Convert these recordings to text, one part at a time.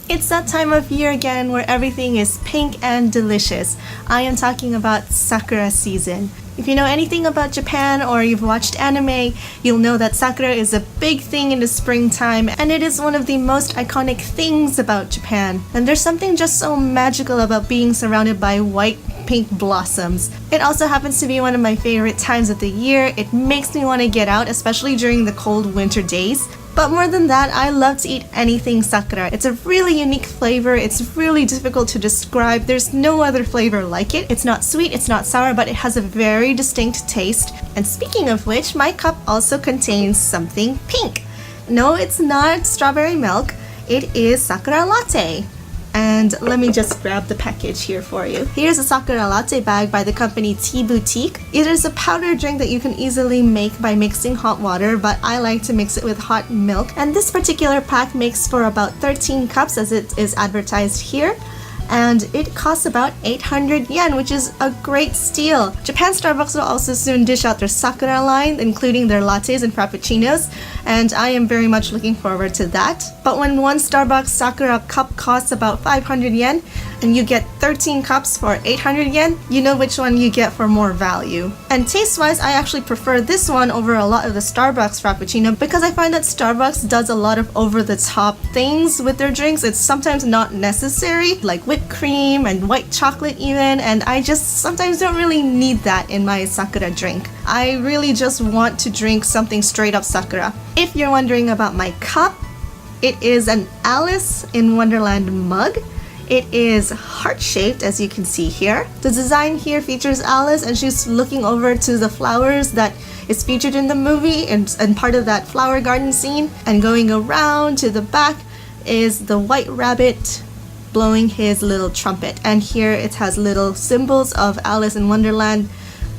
It's that time of year again where everything is pink and delicious. I am talking about Sakura season. If you know anything about Japan or you've watched anime, you'll know that Sakura is a big thing in the springtime and it is one of the most iconic things about Japan. And there's something just so magical about being surrounded by white pink blossoms. It also happens to be one of my favorite times of the year. It makes me want to get out, especially during the cold winter days. But more than that, I love to eat anything Sakura. It's a really unique flavor. It's really difficult to describe. There's no other flavor like it. It's not sweet, it's not sour, but it has a very distinct taste. And speaking of which, my cup also contains something pink. No, it's not strawberry milk. It is Sakura latte. And let me just grab the package here for you. Here's a Sakura latte bag by the company Tea Boutique. It is a powder drink that you can easily make by mixing hot water, but I like to mix it with hot milk. And this particular pack makes for about 13 cups as it is advertised here. And it costs about 800 yen, which is a great steal. Japan Starbucks will also soon dish out their Sakura line, including their lattes and frappuccinos, and I am very much looking forward to that. But when one Starbucks Sakura cup costs about 500 yen, and you get 13 cups for 800 yen, you know which one you get for more value. And taste-wise, I actually prefer this one over a lot of the Starbucks Frappuccino because I find that Starbucks does a lot of over-the-top things with their drinks. It's sometimes not necessary, like whipped cream and white chocolate even, and I just sometimes don't really need that in my Sakura drink. I really just want to drink something straight up Sakura. If you're wondering about my cup, it is an Alice in Wonderland mug. It is heart-shaped, as you can see here. The design here features Alice and she's looking over to the flowers that is featured in the movie and part of that flower garden scene. And going around to the back is the white rabbit blowing his little trumpet. And here it has little symbols of Alice in Wonderland,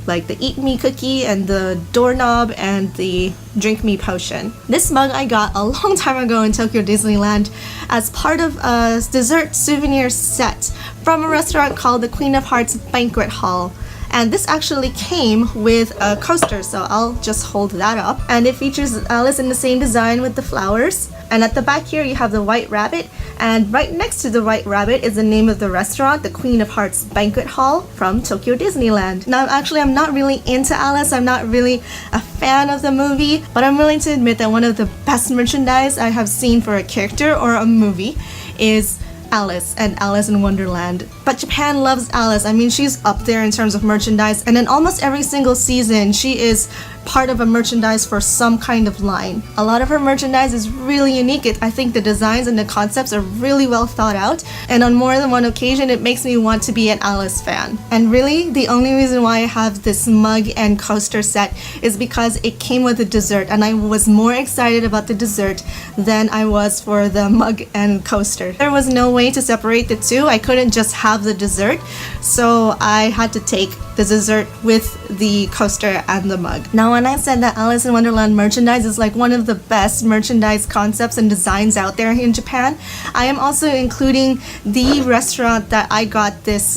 like the Eat Me cookie and the doorknob and the Drink Me potion. This mug I got a long time ago in Tokyo Disneyland as part of a dessert souvenir set from a restaurant called the Queen of Hearts Banquet Hall. And this actually came with a coaster, so I'll just hold that up. And it features Alice in the same design with the flowers. And at the back here you have the white rabbit, and right next to the white rabbit is the name of the restaurant, the Queen of Hearts Banquet Hall from Tokyo Disneyland. Now actually I'm not really into Alice, I'm not really a fan of the movie, but I'm willing to admit that one of the best merchandise I have seen for a character or a movie is Alice and Alice in Wonderland. But Japan loves Alice. I mean, she's up there in terms of merchandise, and in almost every single season she is part of a merchandise for some kind of line. A lot of her merchandise is really unique. I think the designs and the concepts are really well thought out, and on more than one occasion it makes me want to be an Alice fan. And really the only reason why I have this mug and coaster set is because it came with a dessert, and I was more excited about the dessert than I was for the mug and coaster. There was no way to separate the two. I couldn't just have the dessert, so I had to take the dessert with the coaster and the mug. Now when I said that Alice in Wonderland merchandise is like one of the best merchandise concepts and designs out there in Japan, I am also including the restaurant that I got this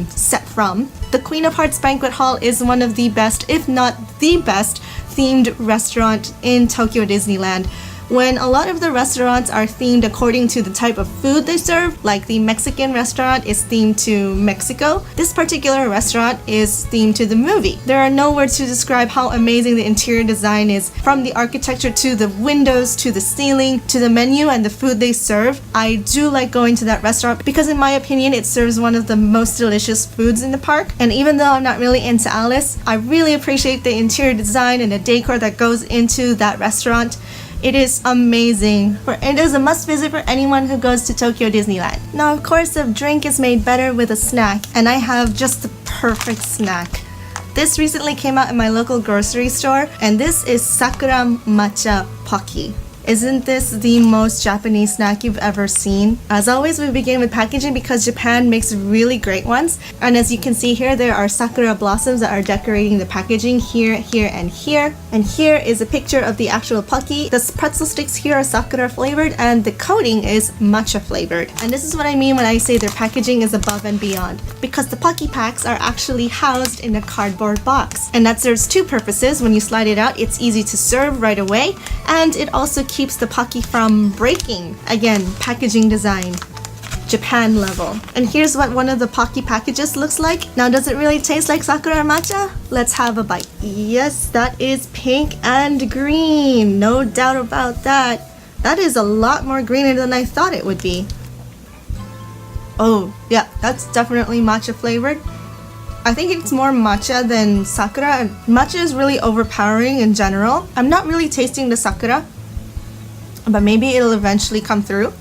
set from. The Queen of Hearts Banquet Hall is one of the best, if not the best, themed restaurant in Tokyo Disneyland. When a lot of the restaurants are themed according to the type of food they serve, like the Mexican restaurant is themed to Mexico, this particular restaurant is themed to the movie. There are no words to describe how amazing the interior design is, from the architecture to the windows to the ceiling to the menu and the food they serve. I do like going to that restaurant because in my opinion it serves one of the most delicious foods in the park. And even though I'm not really into Alice, I really appreciate the interior design and the decor that goes into that restaurant. It is amazing. It is a must visit for anyone who goes to Tokyo Disneyland. Now of course the drink is made better with a snack, and I have just the perfect snack. This recently came out in my local grocery store, and this is Sakura Matcha Pocky. Isn't this the most Japanese snack you've ever seen? As always, we begin with packaging because Japan makes really great ones. And as you can see here, there are sakura blossoms that are decorating the packaging here, here, and here. And here is a picture of the actual Pocky. The pretzel sticks here are sakura flavored and the coating is matcha flavored. And this is what I mean when I say their packaging is above and beyond, because the Pocky packs are actually housed in a cardboard box. And that serves two purposes. When you slide it out, it's easy to serve right away, and it also keeps the Pocky from breaking. Again, packaging design. Japan level. And here's what one of the Pocky packages looks like. Now, does it really taste like sakura matcha? Let's have a bite. Yes, that is pink and green. No doubt about that. That is a lot more greener than I thought it would be. Oh, yeah, that's definitely matcha flavored. I think it's more matcha than sakura. Matcha is really overpowering in general. I'm not really tasting the sakura, but maybe it'll eventually come through.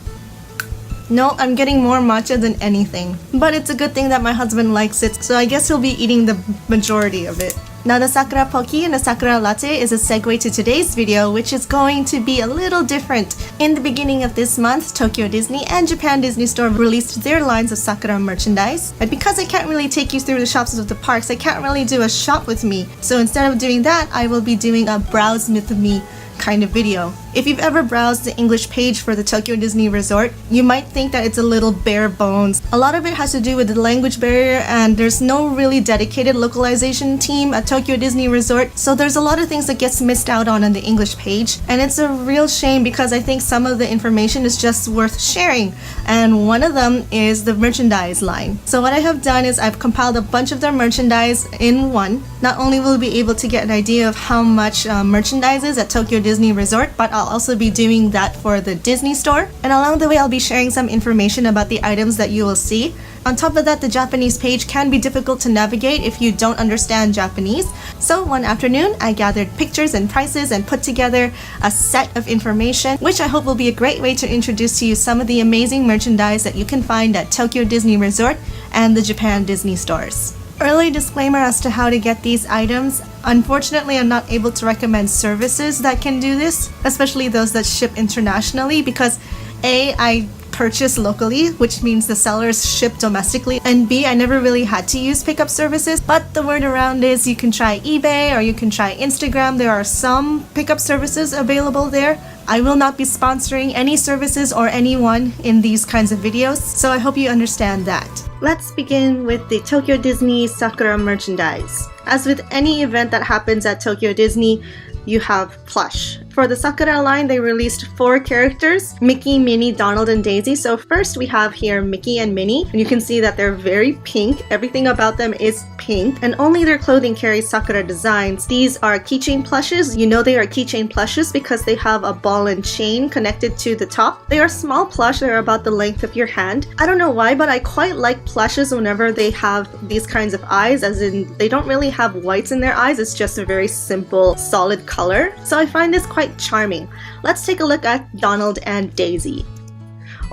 No, I'm getting more matcha than anything. But it's a good thing that my husband likes it, so I guess he'll be eating the majority of it. Now the Sakura Pocky and the Sakura Latte is a segue to today's video, which is going to be a little different. In the beginning of this month, Tokyo Disney and Japan Disney Store released their lines of Sakura merchandise. And because I can't really take you through the shops of the parks, I can't really do a shop with me. So instead of doing that, I will be doing a browse with me kind of video. If you've ever browsed the English page for the Tokyo Disney Resort, you might think that it's a little bare bones. A lot of it has to do with the language barrier, and there's no really dedicated localization team at Tokyo Disney Resort, so there's a lot of things that gets missed out on the English page, and it's a real shame because I think some of the information is just worth sharing, and one of them is the merchandise line. So what I have done is I've compiled a bunch of their merchandise in one. Not only will we be able to get an idea of how much merchandise is at Tokyo Disney Resort, but I'll also be doing that for the Disney Store. And along the way, I'll be sharing some information about the items that you will see. On top of that, the Japanese page can be difficult to navigate if you don't understand Japanese. So one afternoon, I gathered pictures and prices and put together a set of information, which I hope will be a great way to introduce to you some of the amazing merchandise that you can find at Tokyo Disney Resort and the Japan Disney stores. Early disclaimer as to how to get these items. Unfortunately, I'm not able to recommend services that can do this, especially those that ship internationally, because A, I purchase locally, which means the sellers ship domestically, and B, I never really had to use pickup services, but the word around is you can try eBay or you can try Instagram. There are some pickup services available there. I will not be sponsoring any services or anyone in these kinds of videos, so I hope you understand that. Let's begin with the Tokyo Disney Sakura merchandise. As with any event that happens at Tokyo Disney, you have plush. For the Sakura line, they released 4 characters: Mickey, Minnie, Donald, and Daisy. So first we have here Mickey and Minnie, and you can see that they're very pink. Everything about them is pink, and only their clothing carries Sakura designs. These are keychain plushes. You know they are keychain plushes because they have a ball and chain connected to the top. They are small plush. They're about the length of your hand. I don't know why, but I quite like plushes whenever they have these kinds of eyes, as in they don't really have whites in their eyes. It's just a very simple, solid color. So I find this quite charming. Let's take a look at Donald and Daisy.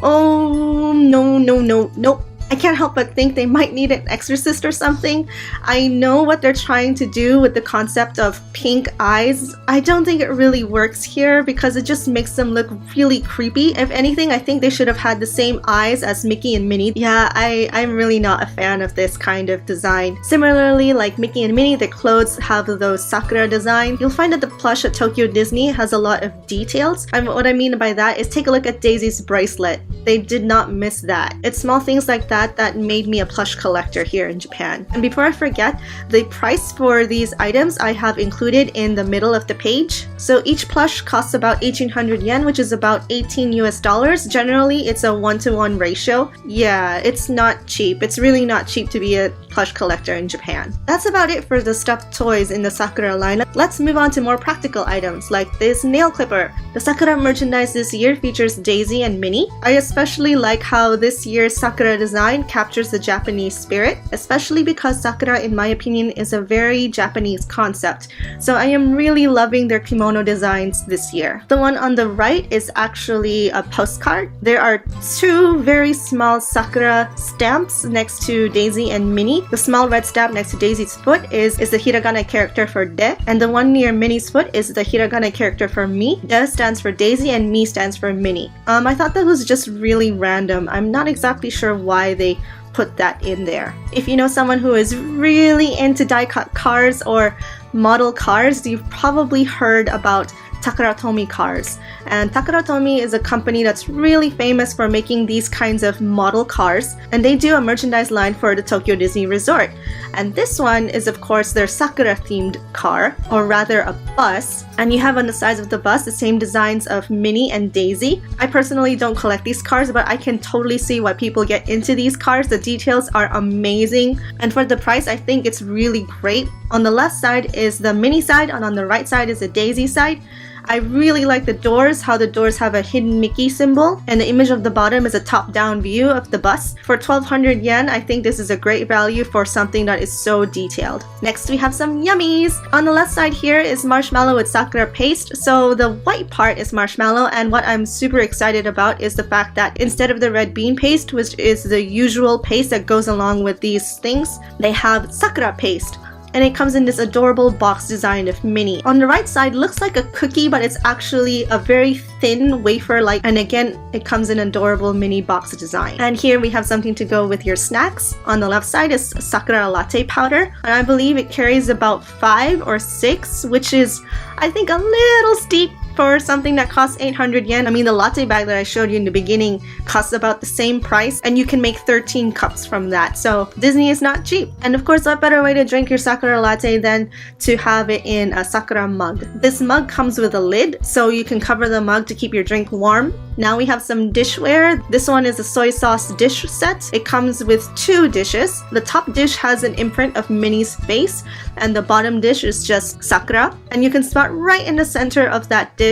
Oh, no. I can't help but think they might need an exorcist or something. I know what they're trying to do with the concept of pink eyes. I don't think it really works here because it just makes them look really creepy. If anything, I think they should have had the same eyes as Mickey and Minnie. Yeah, I'm really not a fan of this kind of design. Similarly, like Mickey and Minnie, their clothes have those Sakura design. You'll find that the plush at Tokyo Disney has a lot of details. And what I mean by that is take a look at Daisy's bracelet. They did not miss that. It's small things like that made me a plush collector here in Japan. And before I forget, the price for these items I have included in the middle of the page. So each plush costs about 1,800 yen, which is about 18 US dollars. Generally, it's a 1-to-1 ratio. Yeah, it's not cheap. It's really not cheap to be a plush collector in Japan. That's about it for the stuffed toys in the Sakura line. Let's move on to more practical items like this nail clipper. The Sakura merchandise this year features Daisy and Minnie. I especially like how this year's Sakura design captures the Japanese spirit, especially because Sakura, in my opinion, is a very Japanese concept. So I am really loving their kimono designs this year. The one on the right is actually a postcard. There are 2 very small Sakura stamps next to Daisy and Minnie. The small red stamp next to Daisy's foot is the hiragana character for De, and the one near Minnie's foot is the hiragana character for Mi. De stands for Daisy and Mi stands for Minnie. I thought that was just really random. I'm not exactly sure why they put that in there. If you know someone who is really into die-cut cars or model cars, you've probably heard about Takara Tomy cars. And Takara Tomy is a company that's really famous for making these kinds of model cars, and they do a merchandise line for the Tokyo Disney Resort. And this one is of course their Sakura themed car, or rather a bus, and you have on the sides of the bus the same designs of Minnie and Daisy. I personally don't collect these cars, but I can totally see why people get into these cars. The details are amazing, and for the price I think it's really great. On the left side is the Minnie side, and on the right side is the Daisy side. I really like the doors, how the doors have a hidden Mickey symbol, and the image of the bottom is a top-down view of the bus. For 1200 yen, I think this is a great value for something that is so detailed. Next, we have some yummies! On the left side here is marshmallow with sakura paste, so the white part is marshmallow, and what I'm super excited about is the fact that instead of the red bean paste, which is the usual paste that goes along with these things, they have sakura paste. And it comes in this adorable box design of Minnie. On the right side looks like a cookie, but it's actually a very thin wafer-like, and again it comes in adorable mini box design. And here we have something to go with your snacks. On the left side is Sakura latte powder, and I believe it carries about 5 or 6, which is I think a little steep for something that costs 800 yen. I mean, the latte bag that I showed you in the beginning costs about the same price, and you can make 13 cups from that. So Disney is not cheap. And of course, what better way to drink your Sakura latte than to have it in a Sakura mug. This mug comes with a lid, so you can cover the mug to keep your drink warm. Now we have some dishware. This one is a soy sauce dish set. It comes with 2 dishes. The top dish has an imprint of Minnie's face, and the bottom dish is just Sakura. And you can spot right in the center of that dish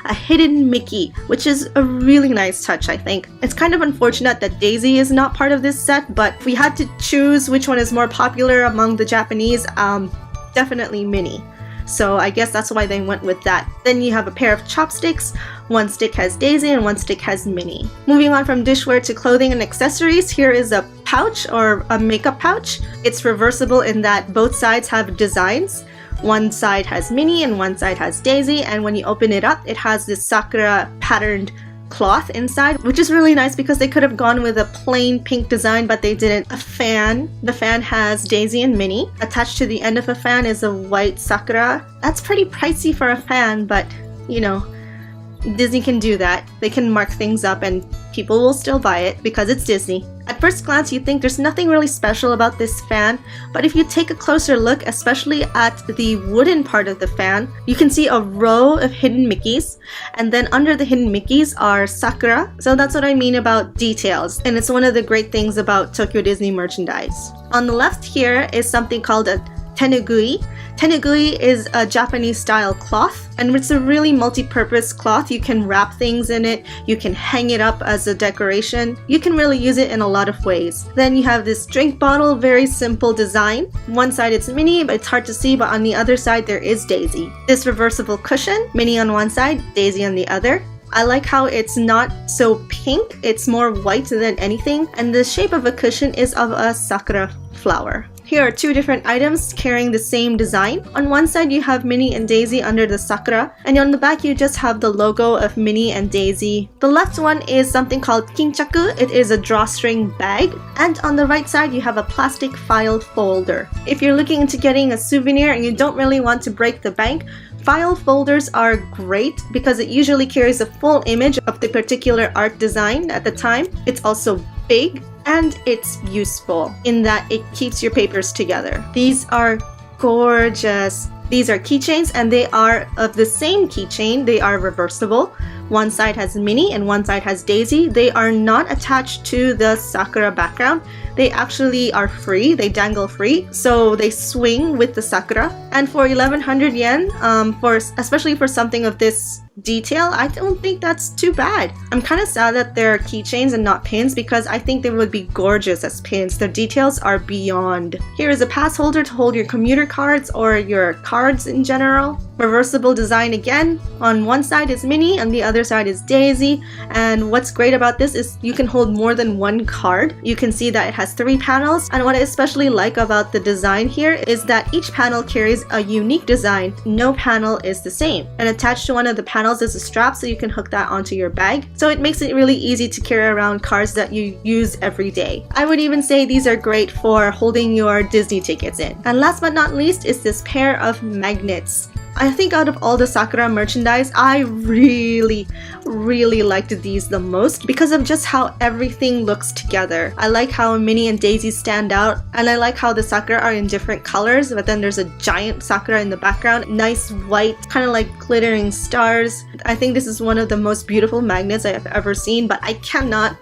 a hidden Mickey, which is a really nice touch, I think. It's kind of unfortunate that Daisy is not part of this set, but if we had to choose which one is more popular among the Japanese, definitely Minnie. So I guess that's why they went with that. Then you have a pair of chopsticks. One stick has Daisy and one stick has Minnie. Moving on from dishware to clothing and accessories, here is a pouch or a makeup pouch. It's reversible in that both sides have designs. One side has Minnie and one side has Daisy, and when you open it up, it has this Sakura patterned cloth inside, which is really nice because they could have gone with a plain pink design, but they didn't. A fan. The fan has Daisy and Minnie. Attached to the end of a fan is a white Sakura. That's pretty pricey for a fan, but you know, Disney can do that. They can mark things up and people will still buy it because it's Disney. At first glance, you think there's nothing really special about this fan, but if you take a closer look, especially at the wooden part of the fan, you can see a row of hidden Mickeys, and then under the hidden Mickeys are Sakura. So that's what I mean about details, and it's one of the great things about Tokyo Disney merchandise. On the left here is something called a tenugui. Tenugui is a Japanese style cloth, and it's a really multi-purpose cloth. You can wrap things in it, you can hang it up as a decoration, you can really use it in a lot of ways. Then you have this drink bottle, very simple design. One side it's Minnie, but it's hard to see, but on the other side there is Daisy. This reversible cushion, Minnie on one side, Daisy on the other. I like how it's not so pink, it's more white than anything, and the shape of a cushion is of a sakura flower. Here are 2 different items carrying the same design. On one side you have Minnie and Daisy under the sakura, and on the back you just have the logo of Minnie and Daisy. The left one is something called kinchaku. It is a drawstring bag, and on the right side you have a plastic file folder. If you're looking into getting a souvenir and you don't really want to break the bank, file folders are great because it usually carries a full image of the particular art design at the time. It's also big and it's useful in that it keeps your papers together. These are gorgeous. These are keychains, and they are of the same keychain. They are reversible. One side has Minnie and one side has Daisy. They are not attached to the Sakura background. They actually are free. They free, so they swing with the Sakura. And for 1100 yen, especially for something of this detail, I don't think that's too bad. I'm kind of sad that they're keychains and not pins because I think they would be gorgeous as pins. Their details are beyond. Here is a pass holder to hold your commuter cards or your cards in general. Reversible design again. On one side is Minnie, on the other side is Daisy, and what's great about this is you can hold more than one card. You can see that it has 3 panels, and what I especially like about the design here is that each panel carries a unique design. No panel is the same, and attached to one of the panels is a strap so you can hook that onto your bag. So it makes it really easy to carry around cards that you use every day. I would even say these are great for holding your Disney tickets in. And last but not least is this pair of magnets. I think out of all the Sakura merchandise, I really liked these the most because of just how everything looks together. I like how Minnie and Daisy stand out, and I like how the Sakura are in different colors, but then there's a giant Sakura in the background. Nice white, kind of like glittering stars. I think this is one of the most beautiful magnets I have ever seen, but I cannot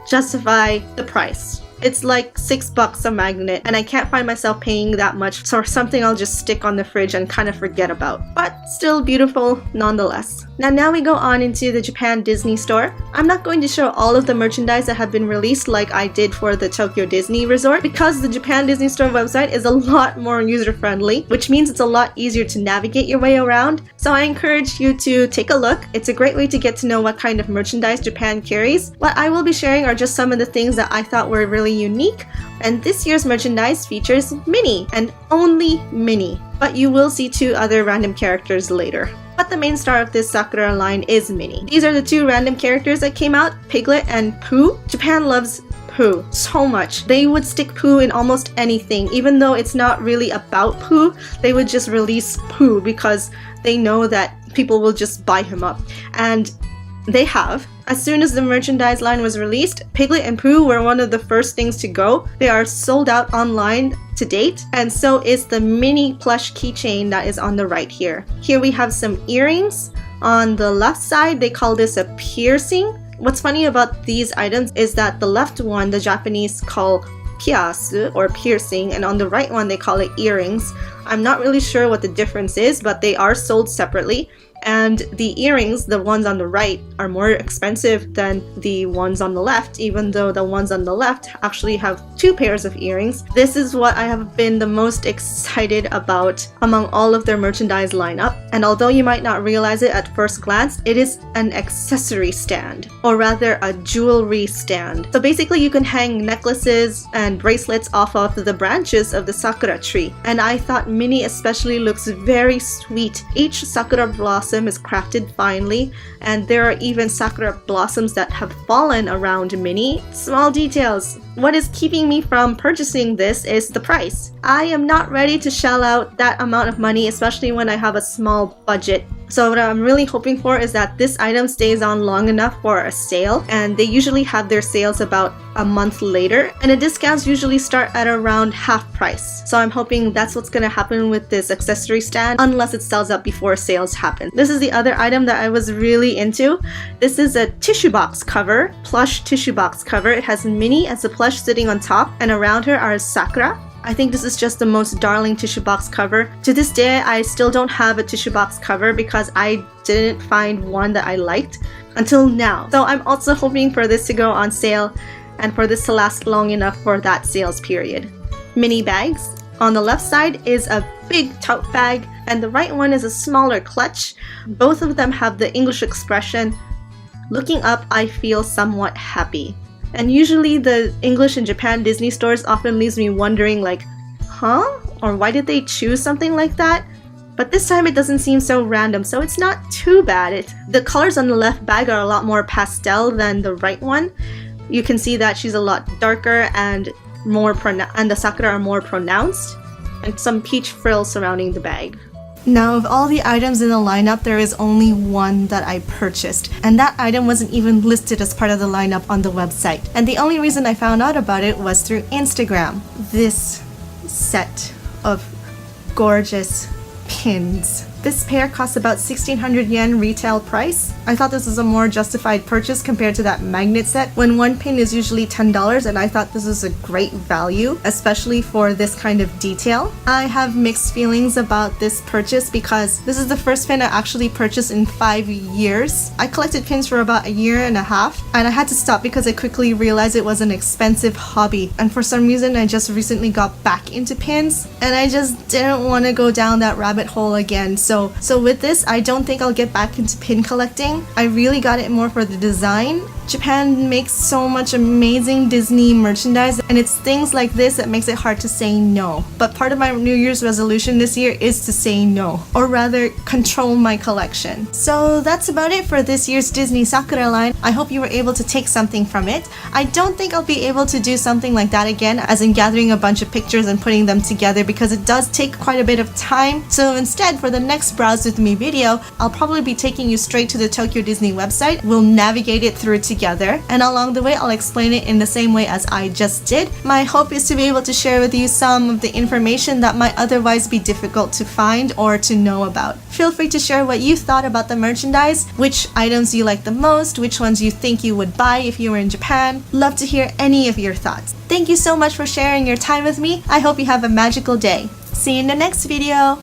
justify the price. It's like $6 a magnet, and I can't find myself paying that much for something I'll just stick on the fridge and kind of forget about. But still beautiful nonetheless. Now we go on into the Japan Disney store. I'm not going to show all of the merchandise that have been released like I did for the Tokyo Disney Resort because the Japan Disney store website is a lot more user-friendly, which means it's a lot easier to navigate your way around. So I encourage you to take a look. It's a great way to get to know what kind of merchandise Japan carries. What I will be sharing are just some of the things that I thought were really unique, and this year's merchandise features Minnie, and only Minnie. But you will see 2 other random characters later. But the main star of this Sakura line is Minnie. These are the 2 random characters that came out, Piglet and Pooh. Japan loves Pooh so much. They would stick Pooh in almost anything. Even though it's not really about Pooh, they would just release Pooh because they know that people will just buy him up. And they have. As soon as the merchandise line was released, Piglet and Pooh were one of the first things to go. They are sold out online to date, and so is the mini plush keychain that is on the right here. Here we have some earrings. On the left side, they call this a piercing. What's funny about these items is that the left one, the Japanese call piasu or piercing, and on the right one, they call it earrings. I'm not really sure what the difference is, but they are sold separately. And the earrings, the ones on the right, are more expensive than the ones on the left, even though the ones on the left actually have 2 pairs of earrings. This is what I have been the most excited about among all of their merchandise lineup. And although you might not realize it at first glance, it is an accessory stand, or rather a jewelry stand. So basically you can hang necklaces and bracelets off of the branches of the Sakura tree. And I thought Minnie especially looks very sweet. Each Sakura blossom is crafted finely, and there are even Sakura blossoms that have fallen around Minnie. Small details. What is keeping me from purchasing this is the price. I am not ready to shell out that amount of money, especially when I have a small budget. So what I'm really hoping for is that this item stays on long enough for a sale, and they usually have their sales about a month later, and the discounts usually start at around half price. So I'm hoping that's what's gonna happen with this accessory stand, unless it sells out before sales happen. This is the other item that I was really into. This is a tissue box cover, plush tissue box cover. It has Minnie as a plush sitting on top, and around her are Sakura. I think this is just the most darling tissue box cover. To this day, I still don't have a tissue box cover because I didn't find one that I liked until now. So I'm also hoping for this to go on sale and for this to last long enough for that sales period. Mini bags. On the left side is a big tote bag, and the right one is a smaller clutch. Both of them have the English expression, "Looking up, I feel somewhat happy." And usually the English in Japan Disney stores often leaves me wondering like, huh? Or why did they choose something like that? But this time it doesn't seem so random, so it's not too bad. The colors on the left bag are a lot more pastel than the right one. You can see that she's a lot darker and the Sakura are more pronounced, and some peach frills surrounding the bag. Now, of all the items in the lineup, there is only one that I purchased, and that item wasn't even listed as part of the lineup on the website. And the only reason I found out about it was through Instagram. This set of gorgeous pins. This pair costs about 1,600 yen retail price. I thought this was a more justified purchase compared to that magnet set when one pin is usually $10, and I thought this was a great value, especially for this kind of detail. I have mixed feelings about this purchase because this is the first pin I actually purchased in 5 years. I collected pins for about a year and a half, and I had to stop because I quickly realized it was an expensive hobby, and for some reason I just recently got back into pins, and I just didn't want to go down that rabbit hole again. So with this, I don't think I'll get back into pin collecting. I really got it more for the design. Japan makes so much amazing Disney merchandise, and it's things like this that makes it hard to say no. But part of my New Year's resolution this year is to say no, or rather control my collection. So that's about it for this year's Disney Sakura line. I hope you were able to take something from it. I don't think I'll be able to do something like that again, as in gathering a bunch of pictures and putting them together, because it does take quite a bit of time. So instead, for the next next Browse With Me video, I'll probably be taking you straight to the Tokyo Disney website. We'll navigate it through together, and along the way I'll explain it in the same way as I just did. My hope is to be able to share with you some of the information that might otherwise be difficult to find or to know about. Feel free to share what you thought about the merchandise, which items you like the most, which ones you think you would buy if you were in Japan. Love to hear any of your thoughts. Thank you so much for sharing your time with me. I hope you have a magical day. See you in the next video.